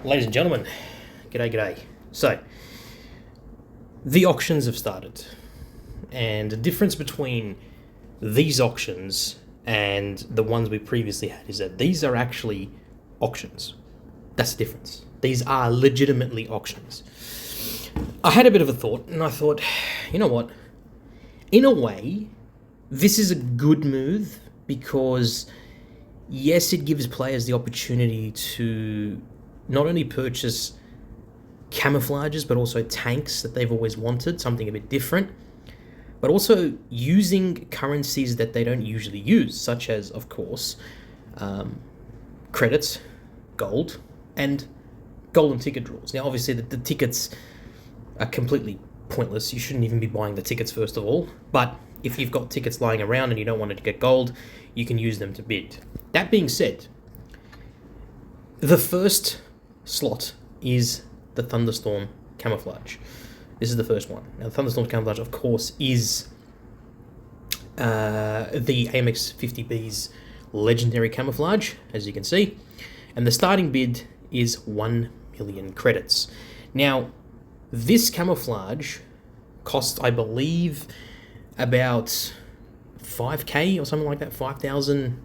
Ladies and gentlemen, g'day. So, the auctions have started, and the difference between these auctions and the ones we previously had is that these are actually auctions. That's the difference. These are legitimately auctions. I had a bit of a thought, and I thought, you know what? In a way, this is a good move because, yes, it gives players the opportunity to not only purchase camouflages but also tanks that they've always wanted, something a bit different, but also using currencies that they don't usually use, such as, of course, credits, gold, and golden ticket draws. Now, obviously, the tickets are completely pointless. You shouldn't even be buying the tickets, first of all, but if you've got tickets lying around and you don't want to get gold, you can use them to bid. That being said, the first slot is the Thunderstorm camouflage. This is the first one. Now, the Thunderstorm camouflage, of course, is the AMX 50B's legendary camouflage, as you can see, and the starting bid is 1 million credits. Now, this camouflage costs, I believe, about 5k or something like that, 5,000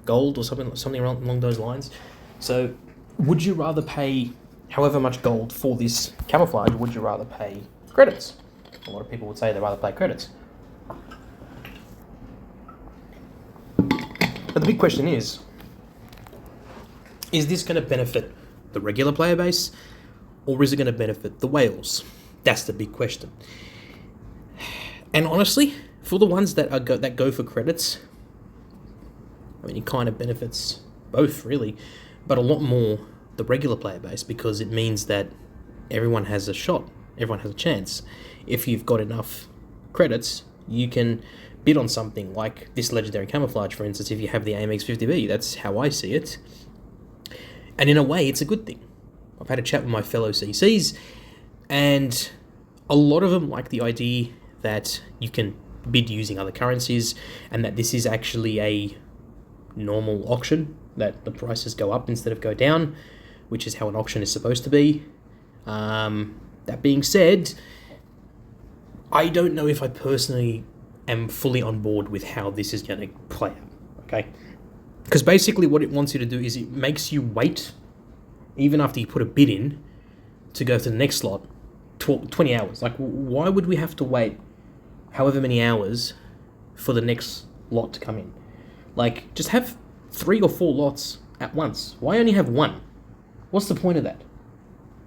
gold or something along those lines. So, would you rather pay however much gold for this camouflage, or would you rather pay credits? A lot of people would say they'd rather pay credits. But the big question is this going to benefit the regular player base, or is it going to benefit the whales? That's the big question. And honestly, for the ones that go for credits, I mean, it kind of benefits both, really, but a lot more the regular player base, because it means that everyone has a shot, everyone has a chance. If you've got enough credits, you can bid on something like this legendary camouflage, for instance, if you have the AMX 50B. That's how I see it. And in a way, it's a good thing. I've had a chat with my fellow CCs, and a lot of them like the idea that you can bid using other currencies, and that this is actually a normal auction, that the prices go up instead of go down, which is how an auction is supposed to be. That being said, I don't know if I personally am fully on board with how this is going to play out, okay? Because basically what it wants you to do is it makes you wait, even after you put a bid in, to go to the next slot, 20 hours. Like, why would we have to wait however many hours for the next lot to come in? Like, just have 3 or 4 lots at once. Why only have one? What's the point of that?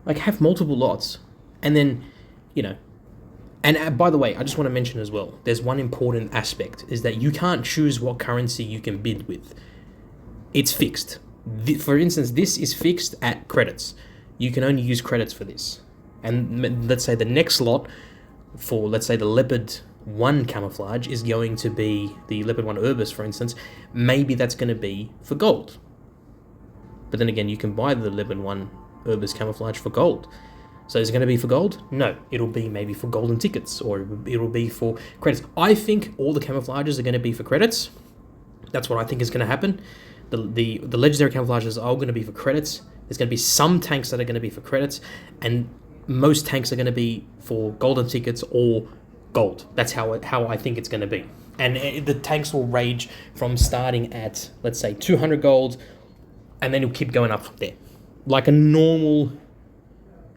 Like, have multiple lots, and then, and by the way, I just want to mention as well, there's one important aspect, is that you can't choose what currency you can bid with. It's fixed. For instance, this is fixed at credits. You can only use credits for this. And let's say the next lot for, let's say, the Leopard 1 camouflage is going to be the Leopard 1 Urbis, for instance. Maybe that's going to be for gold. But then again, you can buy the Leopard 1 Urbis camouflage for gold. So is it going to be for gold? No. It'll be maybe for golden tickets, or it'll be for credits. I think all the camouflages are going to be for credits. That's what I think is going to happen. The legendary camouflages are all going to be for credits. There's going to be some tanks that are going to be for credits, and most tanks are going to be for golden tickets or gold. That's how I think it's going to be. And the tanks will range from starting at, let's say, 200 gold, and then it'll keep going up from there, like a normal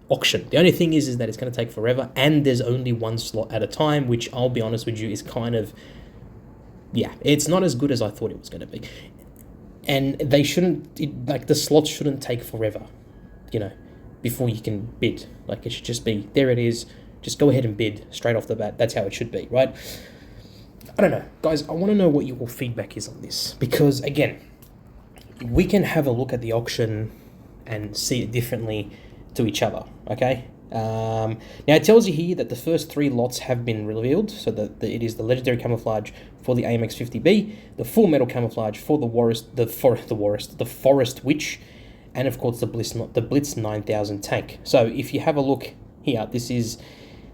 auction. The only thing is that it's going to take forever, and there's only one slot at a time, which, I'll be honest with you, is kind of, it's not as good as I thought it was going to be. And they the slots shouldn't take forever, before you can bid. Like, it should just be, there it is, just go ahead and bid straight off the bat. That's how it should be, right? I don't know. Guys, I want to know what your feedback is on this, because, again, we can have a look at the auction and see it differently to each other, okay? Now, it tells you here that the first 3 lots have been revealed, so that it is the legendary camouflage for the AMX 50B, the full metal camouflage for the Forest Witch, and of course the Blitz 9000 tank. So if you have a look here, this is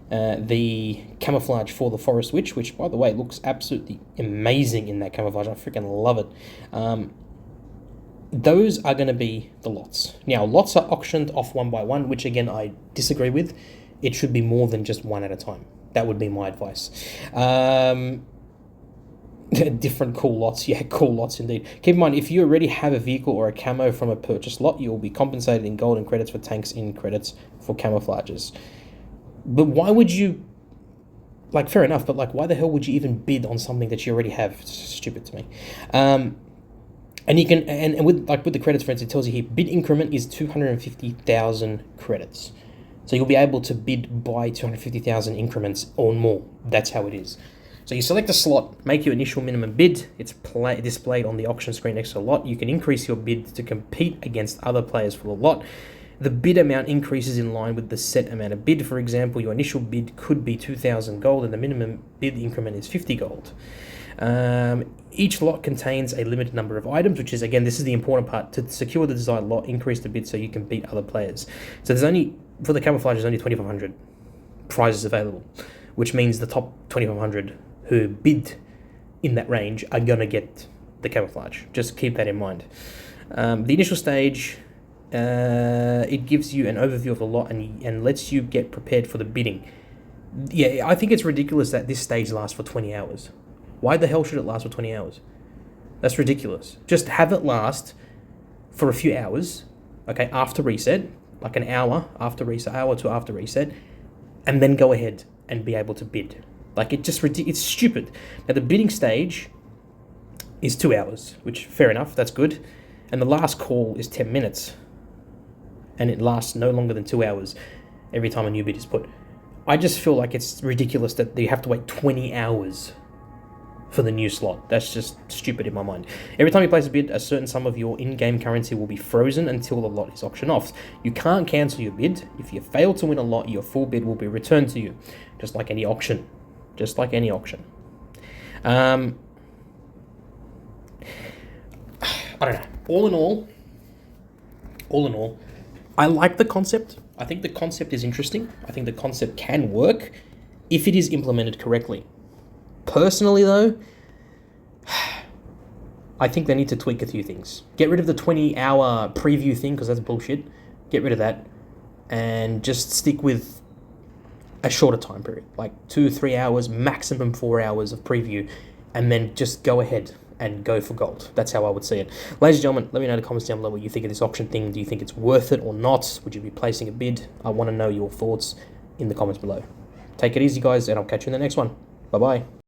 the camouflage for the Forest Witch, which, by the way, looks absolutely amazing in that camouflage. I freaking love it. those are going to be the lots. Now, lots are auctioned off one by one, which again, I disagree with. It should be more than just one at a time. That would be my advice. Different cool lots. Yeah, cool lots indeed. Keep in mind, if you already have a vehicle or a camo from a purchased lot, you will be compensated in gold and credits for tanks, in credits for camouflages. But why would you... Like, fair enough, but like, why the hell would you even bid on something that you already have? It's stupid to me. And you can, and with the credits, for instance, it tells you here, bid increment is 250,000 credits. So you'll be able to bid by 250,000 increments or more. That's how it is. So you select a slot, make your initial minimum bid. It's displayed on the auction screen next to the lot. You can increase your bid to compete against other players for the lot. The bid amount increases in line with the set amount of bid. For example, your initial bid could be 2,000 gold and the minimum bid increment is 50 gold. Each lot contains a limited number of items, which is, again, this is the important part. To secure the desired lot, increase the bid so you can beat other players. So there's only, for the camouflage, there's only 2,500 prizes available, which means the top 2,500 who bid in that range are going to get the camouflage. Just keep that in mind. The initial stage, it gives you an overview of the lot and lets you get prepared for the bidding. Yeah, I think it's ridiculous that this stage lasts for 20 hours. Why the hell should it last for 20 hours? That's ridiculous. Just have it last for a few hours, okay, after reset, like an hour after reset, hour to after reset, and then go ahead and be able to bid. Like, it's stupid. Now, the bidding stage is 2 hours, which, fair enough, that's good. And the last call is 10 minutes. And it lasts no longer than 2 hours every time a new bid is put. I just feel like it's ridiculous that you have to wait 20 hours for the new slot. That's just stupid in my mind. Every time you place a bid, a certain sum of your in-game currency will be frozen until the lot is auctioned off. You can't cancel your bid. If you fail to win a lot, your full bid will be returned to you, just like any auction. Just like any auction. I don't know. All in all, I like the concept. I think the concept is interesting. I think the concept can work if it is implemented correctly. Personally, though, I think they need to tweak a few things. Get rid of the 20-hour preview thing, because that's bullshit. Get rid of that. And just stick with a shorter time period. Like 2-3 hours, maximum 4 hours of preview. And then just go ahead and go for gold. That's how I would see it. Ladies and gentlemen, let me know in the comments down below what you think of this auction thing. Do you think it's worth it or not? Would you be placing a bid? I want to know your thoughts in the comments below. Take it easy, guys, and I'll catch you in the next one. Bye-bye.